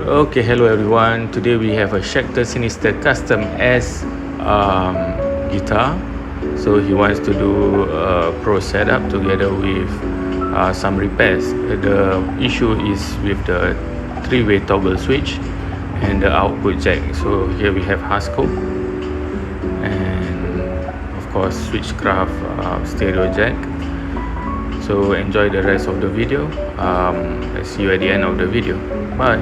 Okay, hello everyone. Today we have a Shecter Sinister Custom S guitar. So he wants to do a pro setup together with some repairs. The issue is with the three-way toggle switch and the output jack. So here we have Husco and of course Switchcraft stereo jack. So enjoy the rest of the video. I'll see you at the end of the video. Bye.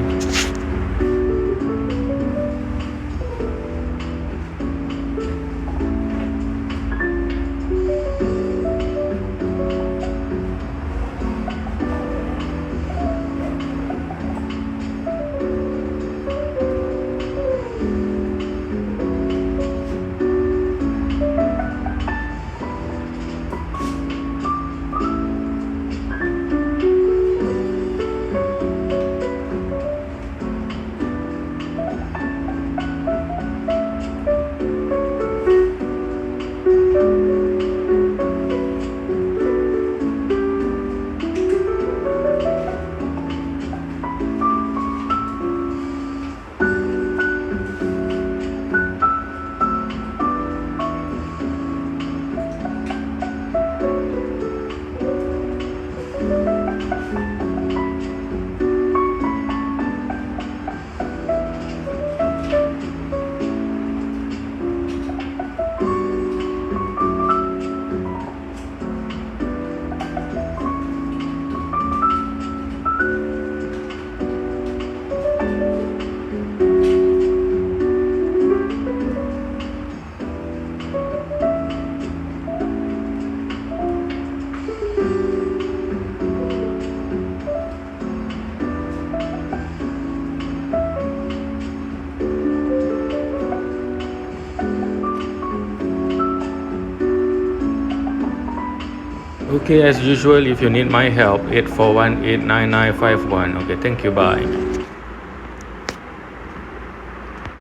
Okay, as usual, if you need my help, 841-89951. Okay, thank you, bye.